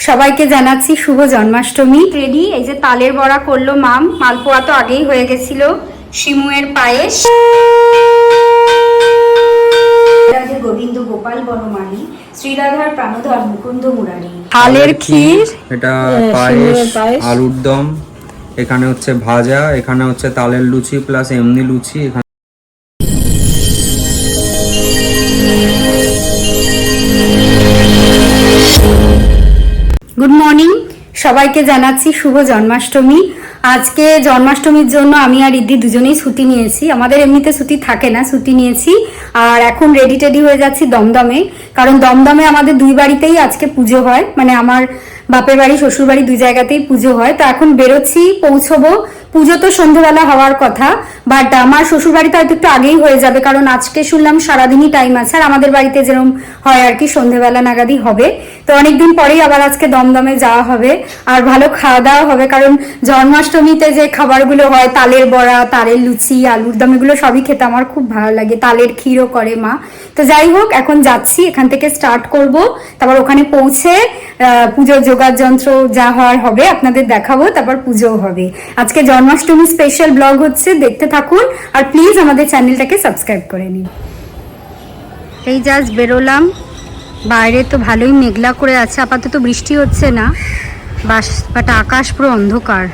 সবাইকে জানাচ্ছি শুভ জন্মাষ্টমী। রেডি, এই যে তালের বড়া করলো মাম, মালপোয়া তো আগেই হয়ে গেছিল, শিমুয়ের পায়েস, রাধে গোবিন্দ গোপাল বনমালী, শ্রীরাধার প্রাণধর মুকুন্দ মুরারি, হালের ক্ষীর, এটা পায়েস, আলুর দম, এখানে হচ্ছে ভাজা, এখানে হচ্ছে তালের লুচি প্লাস এমনি লুচি। গুড মর্নিং, সবাইকে জানাচ্ছি শুভ জন্মাষ্টমী। আজকে জন্মাষ্টমীর জন্য আমি আর রিদ্ধি দুজনেই ছুটি নিয়েছি। আমাদের এমনিতে ছুটি থাকে না, ছুটি নিয়েছি। আর এখন রেডি টেডি হয়ে যাচ্ছি দমদমে, কারণ দমদমে আমাদের দুই বাড়িতেই আজকে পুজো হয়, মানে আমার বাপের বাড়ি শ্বশুর বাড়ি দুই জায়গাতেই পুজো হয়। তো এখন বেরোচ্ছি, পৌঁছবো। পুজো তো সন্ধ্যেবেলা হওয়ার কথা, বাট আমার শ্বশুর বাড়িতে হয়তো একটু আগেই হয়ে যাবে, কারণ আজকে শুনলাম সারাদিনই টাইম আছে। আর আমাদের বাড়িতে যেরকম হয় আর কি, সন্ধ্যেবেলা নাগাদই হবে। তো অনেকদিন পরেই আবার আজকে দমদমে যাওয়া হবে, আর ভালো খাওয়া দাওয়া হবে, কারণ জন্মাষ্টমীতে যে খাবারগুলো হয়, তালের বড়া, তালের লুচি, আলুর দম, এগুলো সবই খেতে আমার খুব ভালো লাগে। তালের ক্ষীরও করে মা। তো যাই হোক, এখন যাচ্ছি, এখান থেকে স্টার্ট করব, তারপর ওখানে পৌঁছে পুজোর জোগাড় যন্ত্র যা হওয়ার হবে আপনাদের দেখাবো, তারপর পুজোও হবে। আজকে জন্মাষ্টমী স্পেশাল ব্লগ হচ্ছে, দেখতে থাকুন। আর প্লিজ আমাদের চ্যানেলটাকে সাবস্ক্রাইব করে নিন। এই জাস্ট বেরোলাম, বাইরে তো ভালোই মেঘলা করে আছে, আপাতত বৃষ্টি হচ্ছে না, বাট আকাশ পুরো অন্ধকার।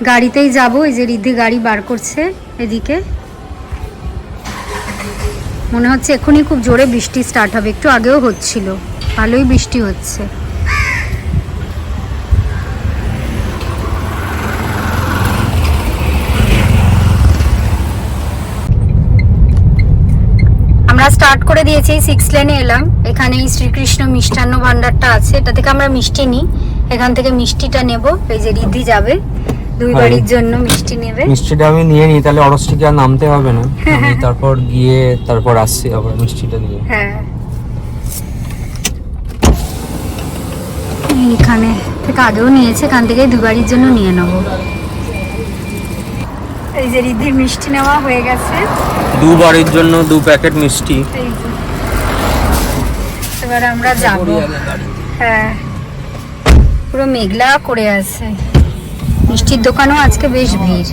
গাড়িতেই যাব, এই যে রিদ্ধি গাড়ি বার করছে এদিকে। মনে হচ্ছে এখনই খুব জোরে বৃষ্টি স্টার্ট হবে, একটু আগেও হচ্ছিল, ভালোই বৃষ্টি হচ্ছে। আমরা স্টার্ট করে দিয়েছি, 6 লেনে এলাম। এখানে শ্রীকৃষ্ণ মিষ্টান্ন ভান্ডারটা আছে, এটা থেকে আমরা মিষ্টি নিই, এখান থেকে মিষ্টিটা নেব। এই যে রিদ্ধি যাবে দুই বাড়ির জন্য মিষ্টি নেবে। মিষ্টিটা আমি নিয়ে নিই, তাহলে অরস্টিকে আর নামতে হবে না, আমি তারপর গিয়ে তারপর আসছি আবার মিষ্টিটা নিয়ে। হ্যাঁ, এখানে থেকে আগেও নিয়েছে, এখান থেকে দুই বাড়ির জন্য নিয়ে নেবো। এই যে রিদ্ধির মিষ্টি নেওয়া হয়ে গেছে, দু বাড়ির জন্য 2 প্যাকেট মিষ্টি। এবার আমরা যাব। হ্যাঁ, পুরো মেঘলা করে আছে, মিষ্টির দোকানও আজকে বেশ ভিড়।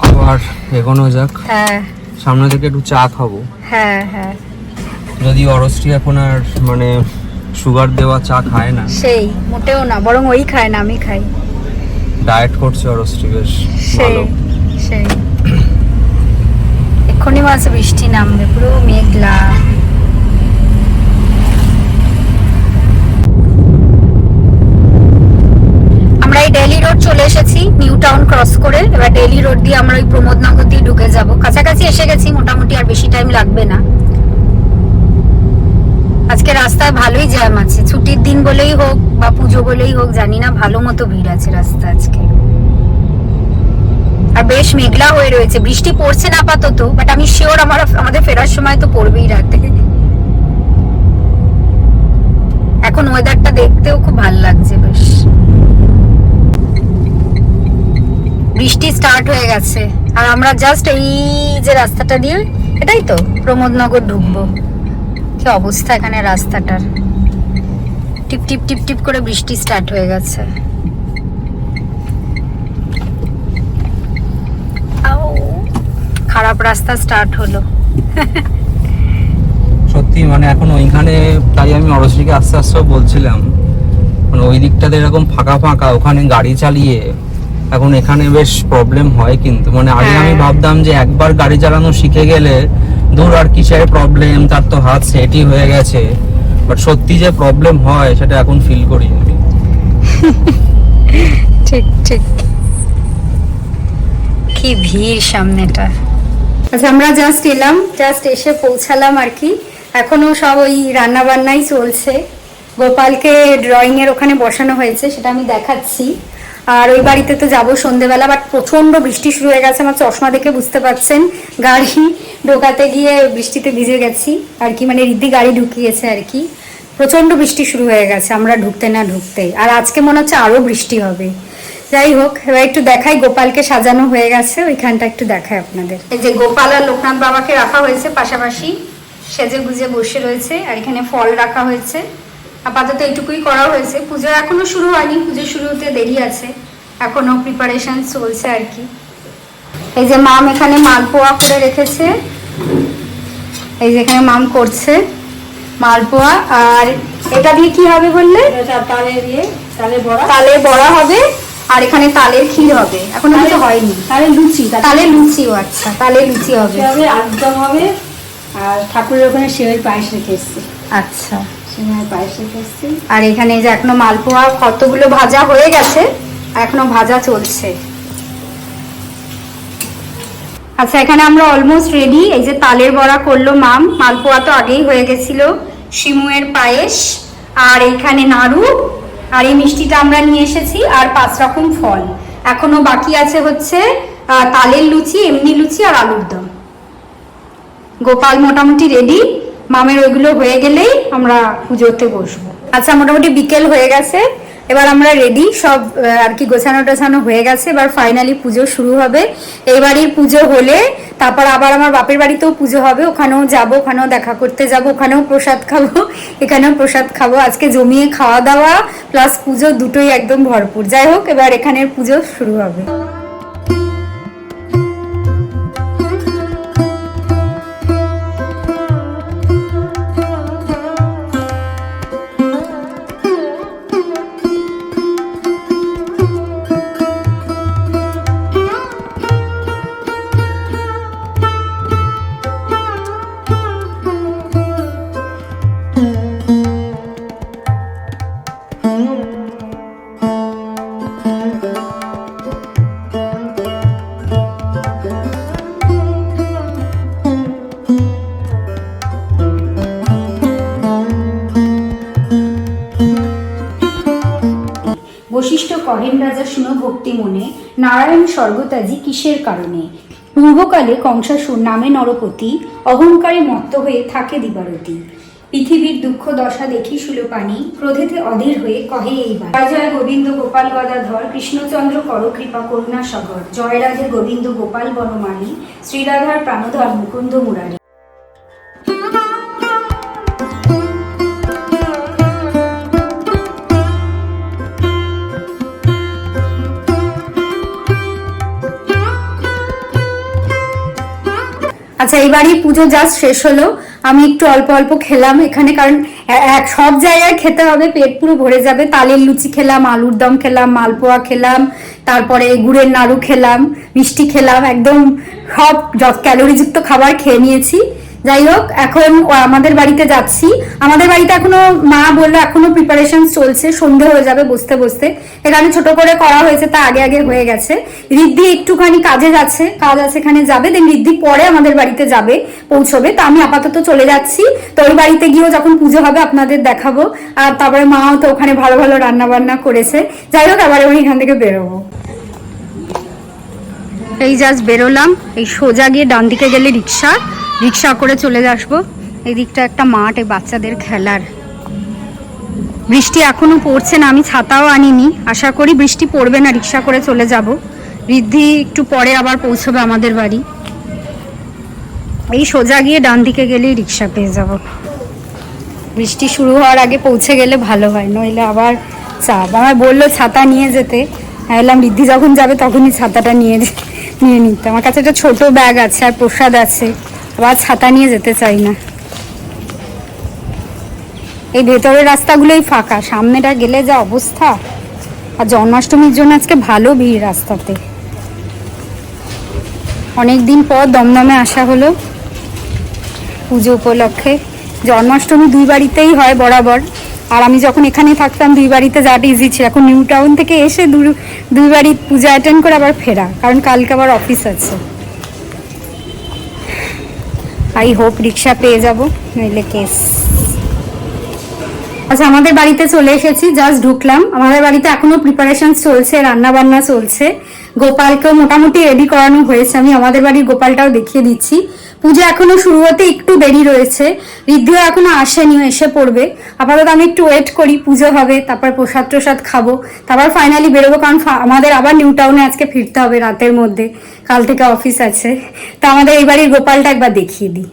আবার এগোনো যাক। হ্যাঁ, সামনে থেকে একটু চা খাবো। হ্যাঁ হ্যাঁ, যদি অরস্টি এখন আর মানে সুগার দেওয়া চা খায় না, সেই মোটেও না, বরং ওই খায় না, আমি খাই। ডায়েট করছে অরস্টি, বেশ সেই ভালো। সেই এক্ষুনি মাছ বৃষ্টি নামবে, পুরো মেঘলা। আমরা এই ডেইলি রোড চলে এসেছি, নিউ টাউন ক্রস করে। এবার ডেইলি রোড দিয়ে আমরা ওই প্রমোদনগর দিয়ে ঢুকে যাব, কাছাকাছি এসে গেছি মোটামুটি, আর বেশি টাইম লাগবে না। আজকে রাস্তায় ভালোই জ্যাম আছে, ছুটির দিন বলেই হোক বা পুজো বলেই হোক জানি না, ভালো মতো ভিড় আছে রাস্তা আজকে। আর বেশ মেঘলা হয়ে রয়েছে, বৃষ্টি পড়ছে না আপাতত, বাট আমি শিওর আমাদের ফেরার সময় তো পড়বেই রাতে। এখন ওয়েদারটা দেখতেও খুব ভালো লাগছে, বেশ। বৃষ্টি স্টার্ট হয়ে গেছে, আর আমরা জাস্ট এই যে রাস্তাটা দিয়ে, এটাই তো প্রমোদনগর ঢুকবো। কি অবস্থা এখানে রাস্তাটার, টিপ টিপ টিপ টিপ করে বৃষ্টি স্টার্ট হয়ে গেছে। খারাপ রাস্তা স্টার্ট হলো। সত্যি মানে এখন ওইখানে, তাই আমি অরস্টিকে আস্তে আস্তে বলছিলাম, মানে ওই দিকটাতে এরকম ফাঁকা ফাঁকা, ওখানে গাড়ি চালিয়ে এখন এখানে বেশ প্রবলেম হয়। কিন্তু মানে আগে আমি ভাবতাম যে একবার গাড়ি চালানো শিখে গেলে দূর আর কিসের প্রবলেম, তার তো হাত সেটই হয়ে গেছে। বাট সত্যি যে প্রবলেম হয় সেটা এখন ফিল করি আমি। ঠিক ঠিক, কি ভিড় সামনেটা। আচ্ছা, আমরা জাস্ট এলাম, জাস্ট এসে পৌঁছালাম আর কি। এখনো সব ওই রান্না বান্নাই চলছে। গোপালকে ড্রয়িং এর ওখানে বসানো হয়েছে, সেটা আমি দেখাচ্ছি। আর ওই বাড়িতে তো যাবো সন্ধ্যেবেলা, বাট প্রচন্ড বৃষ্টি শুরু হয়ে গেছে। আমার চশমা দেখে বুঝতে পারছেন, গাড়ি ঢোকাতে গিয়ে বৃষ্টিতে ভিজে গেছি আর কি, মানে রিদ্ধি গাড়ি ঢুকিয়েছে আর কি। প্রচন্ড বৃষ্টি শুরু হয়ে গেছে আমরা ঢুকতে না ঢুকতেই, আর আজকে মনে হচ্ছে আরো বৃষ্টি হবে। যাই হোক, এবার একটু দেখাই, গোপালকে সাজানো হয়ে গেছে, ওইখানটা একটু দেখাই আপনাদের। এই যে গোপাল আর লোকনাথ বাবাকে রাখা হয়েছে পাশাপাশি, সেজে গুজে বসে রয়েছে, আর এখানে ফল রাখা হয়েছে। আপাতত এইটুকুই করা হয়েছে, পুজো এখনো শুরু হয়নি, পুজো শুরু হতে দেরি আছে, এখনো প্রিপারেশন চলছে আর কি। এই যে মাম এখানে মালপোয়া করে রেখেছে, এই যে এখানে মাম করছে মালপোয়া। আর এটা দিয়ে কি হবে বললে? তালের বড়া হবে, আর এখানে তালের ক্ষীর হবে, এখনো কিছু হয়নি। তালের লুচিও, আচ্ছা তালের লুচি হবে, একদম হবে। আর ঠাকুরের ওখানে সেওই পায়েস রেখে এসছি। আচ্ছা সেমাই পায়েস রেখে এসছি। আর এখানে এই যে এখনো মালপোয়া কতগুলো ভাজা হয়ে গেছে, এখনো ভাজা চলছে। আচ্ছা এখানে আমরা অলমোস্ট রেডি। এই যে তালের বড়া করলো মাম, মালপোয়া তো আগেই হয়ে গেছিল, শিমুয়ের পায়েস, আর এইখানে নাড়ু, আর এই মিষ্টিটা আমরা নিয়ে এসেছি, আর 5 রকম ফল। এখনো বাকি আছে হচ্ছে তালের লুচি, এমনি লুচি আর আলুর দম। গোপাল মোটামুটি রেডি, মামের ওইগুলো হয়ে গেলেই আমরা পুজোতে বসবো। আচ্ছা মোটামুটি বিকেল হয়ে গেছে, এবার আমরা রেডি সব আর কি, গোছানো টোছানো হয়ে গেছে। এবার ফাইনালি পুজো শুরু হবে। এই বাড়ির পুজো হলে তারপর আবার আমার বাপের বাড়িতেও পুজো হবে, ওখানেও যাব, ওখানেও দেখা করতে যাব, ওখানেও প্রসাদ খাবো, এখানেও প্রসাদ খাবো। আজকে জমিয়ে খাওয়া দাওয়া প্লাস পুজো দুটোই একদম ভরপুর। যাই হোক, এবার এখানের পুজো শুরু হবে। বশিষ্ঠ কহেন রাজা শুনো ভক্তি মনে, নারায়ণ স্বর্গত্যাজি কিসের কারণে? পূর্বকালে কংসাসুর নামে নরপতি, অহংকারে মত্ত হয়ে থাকে দিবারতি। পৃথিবীর দুঃখ দশা দেখি সুলোপানি, ক্রোধেতে অধীর হয়ে কহে এইবার, জয় জয় গোবিন্দ গোপাল গদাধর, কৃষ্ণচন্দ্র কর কৃপা করুণা সাগর, জয় রাধে গোবিন্দ গোপাল বনমালী, শ্রীরাধার প্রাণধর মুকুন্দ মুরারি। আচ্ছা এইবারই পুজো জাস্ট শেষ হলো, আমি একটু অল্প অল্প খেলাম এখানে, কারণ সব জায়গায় খেতে হবে, পেট পুরো ভরে যাবে। তালের লুচি খেলাম, আলুর দম খেলাম, মালপোয়া খেলাম, তারপরে গুড়ের নাড়ু খেলাম, মিষ্টি খেলাম, একদম সব ক্যালোরিযুক্ত খাবার খেয়ে নিয়েছি। যাই হোক, এখন আমাদের বাড়িতে যাচ্ছি। আমাদের বাড়িতে এখনো মা বললো এখনো প্রিপারেশন চলছে, সন্ধে হয়ে যাবে বসতে বসতে। এখানে ছোট করে করা হয়েছে, তা আগে আগে হয়ে গেছে। রিদ্ধি একটুখানি কাজ আছে এখানে যাবে, দেন রিদ্ধি পরে আমাদের বাড়িতে যাবে, পৌঁছবে। তো আমি আপাতত চলে যাচ্ছি, তো ওই বাড়িতে গিয়েও যখন পুজো হবে আপনাদের দেখাবো। আর তারপরে মাও তো ওখানে ভালো ভালো রান্না বান্না করেছে। যাই হোক, আবার আমি এখান থেকে বেরোবো। এই জাস্ট বেরোলাম, এই সোজা গিয়ে ডান দিকে গেলে রিক্সা করে চলে আসবো। এই দিকটা একটা মাঠ, এই বাচ্চাদের খেলার। বৃষ্টি এখনো পড়ছে না, আমি ছাতাও আনিনি, আশা করি বৃষ্টি পড়বে না, রিক্সা করে চলে যাব। রিদ্ধি একটু পরে আবার পৌঁছবে আমাদের বাড়ি। এই সোজা গিয়ে ডান দিকে গেলেই রিক্সা পেয়ে যাব। বৃষ্টি শুরু হওয়ার আগে পৌঁছে গেলে ভালো হয়, নইলে আবার চাপ। আমার বললো ছাতা নিয়ে যেতে, এলাম রিদ্ধি যখন যাবে তখনই ছাতাটা নিয়ে নিতে। আমার কাছে একটা ছোট ব্যাগ আছে আর প্রসাদ আছে, আবার ছাতা নিয়ে যেতে চাই না। এই ভেতরের রাস্তাগুলোই ফাঁকা, সামনেটা গেলে যা অবস্থা। আর জন্মাষ্টমীর জন্য আজকে ভালো ভিড় রাস্তাতে। অনেকদিন পর দমদমে আসা হলো পুজো উপলক্ষে। জন্মাষ্টমী দুই বাড়িতেই হয় বরাবর, আর আমি যখন এখানে থাকতাম দুই বাড়িতে যাওয়াটা ইজি ছিল। এখন নিউ টাউন থেকে এসে দুই বাড়ি পূজা অ্যাটেন্ড করে আবার ফেরা, কারণ কালকে আবার অফিস আছে। আই হোপ রিক্সা পেয়ে যাব, নইলে কেস। আচ্ছা আমাদের বাড়িতে চলে এসেছি, জাস্ট ঢুকলাম। আমাদের বাড়িতে এখনো প্রিপারেশন চলছে, রান্না বান্না চলছে। গোপালকেও মোটামুটি রেডি করানো হয়েছে, আমি আমাদের বাড়ির গোপালটাও দেখিয়ে দিচ্ছি। পুজো এখনো শুরু হতে একটু দেরি রয়েছে, রিদ্ধিও এখনো আসেনি, এসে পড়বে। আপাতত আমি একটু ওয়েট করি, পুজো হবে, তারপর প্রসাদ টসাদ খাবো, তারপর ফাইনালি বেরোবো। কারণ আমাদের আবার নিউ টাউনে আজকে ফিরতে হবে রাতের মধ্যে, কাল থেকে অফিস আছে। তো আমাদের এই বাড়ির গোপালটা একবার দেখিয়ে দিই।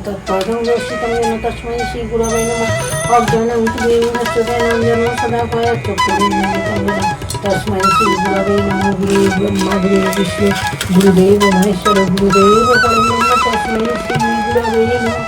তৎপরং দর্শিতং যেন তস্मै শ্রীগুরবে নমঃ অজ্ঞানং বিমূঢ়স্বদেন যেন সদা ভয়চক্ষুর্নিমিলিतं যেন তস্मै শ্রীগুরবে নমঃ গুরু ব্রহ্মা গুরু বিষ্ণু গুরুদেব মহেশ্বর গুরুদেব পরব্রহ্ম তস্मै শ্রীগুরবে নমঃ।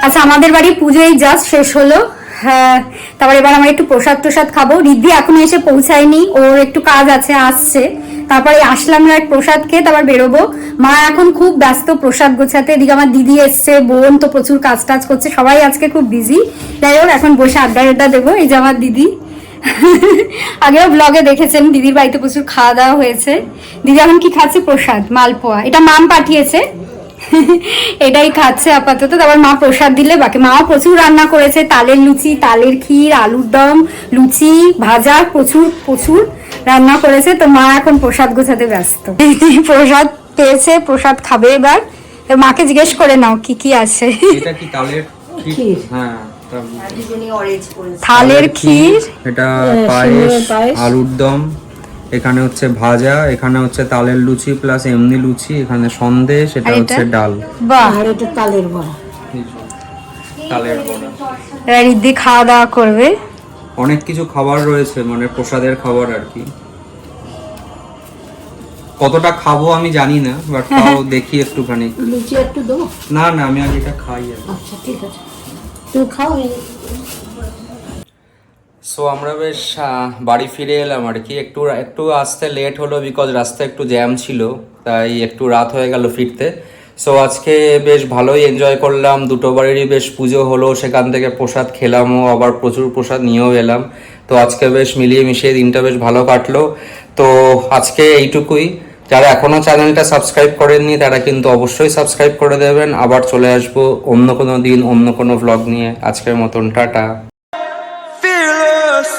আচ্ছা, আমাদের বাড়ি পুজো এই জাস্ট শেষ হলো। হ্যাঁ, তারপর এবার আমরা একটু প্রসাদ টোসাদ খাবো। রিদ্ধি এখনো এসে পৌঁছায়নি, ওর একটু কাজ আছে, আসছে। তারপরে আসলাম না, প্রসাদ খেয়ে তারপর বেরোবো। মা এখন খুব ব্যস্ত প্রসাদ গোছাতে, এদিকে আমার দিদি এসছে, বোন তো প্রচুর কাজ টাজ করছে, সবাই আজকে খুব বিজি। যাই হোক, এখন বসে আড্ডা দেবো। এই যে আমার দিদি, আগেও ব্লগে দেখেছেন দিদির বাড়িতে প্রচুর খাওয়া দাওয়া হয়েছে। দিদি এখন কি খাচ্ছে? প্রসাদ, মালপোয়া, এটা মাম পাঠিয়েছে। এটাই খাচ্ছে আপাতত। তারপর মা প্রসাদ দিলে বাকি। মা প্রচুর রান্না করেছে, তালের লুচি, তালের ক্ষীর, আলুর দম, লুচি, ভাজা, প্রচুর প্রচুর রান্না করেছে। তো মা এখন প্রসাদ গোছাতে ব্যস্ত। প্রসাদ পেয়েছে, প্রসাদ খাবে এবার। মাকে জিজ্ঞেস করে নাও কি কি আছে। এটা কি তালের ক্ষীর। হ্যাঁ, থালের ক্ষীর, এটা সিমের পায়েস, পায়েস। আলুর দম, এখানে হচ্ছে ভাজা, এখানে হচ্ছে তালের লুচি প্লাস এমনি লুচি, এখানে সন্দেশ, এটা আর এটা? হচ্ছে ডাল, বাহ। আর এটা তালের বড়া। তালের বড়া। এবার রিদ্ধি খাওয়া দাওয়া করবে। অনেক কিছু খাবার রয়েছে, মানে প্রসাদের খাবার আর কি। কতটা খাবো আমি জানি না, বাট তাও দেখি একটুখানি। লুচি একটু দেবো? না না, আমি আগে এটা খাই আর কি। আচ্ছা ঠিক আছে, তুমি খাও। সো আমরা বেশ বাড়ি ফিরে এলাম আর কি। একটু একটু আসতে লেট হলো, বিকজ রাস্তায় একটু জ্যাম ছিল, তাই একটু রাত হয়ে গেল ফিরতে। সো আজকে বেশ ভালোই এনজয় করলাম, দুটো বাড়িরই বেশ পুজো হলো, সেখান থেকে প্রসাদ খেলামও, আবার প্রচুর প্রসাদ নিয়েও এলাম। তো আজকে বেশ মিলিয়ে মিশিয়ে দিনটা বেশ ভালো কাটলো। তো আজকে এইটুকুই। যারা এখনও চ্যানেলটা সাবস্ক্রাইব করেননি তারা কিন্তু অবশ্যই সাবস্ক্রাইব করে দেবেন। আবার চলে আসবো অন্য কোনো দিন অন্য কোনো ভ্লগ নিয়ে। আজকের মতন টাটা। Fearless.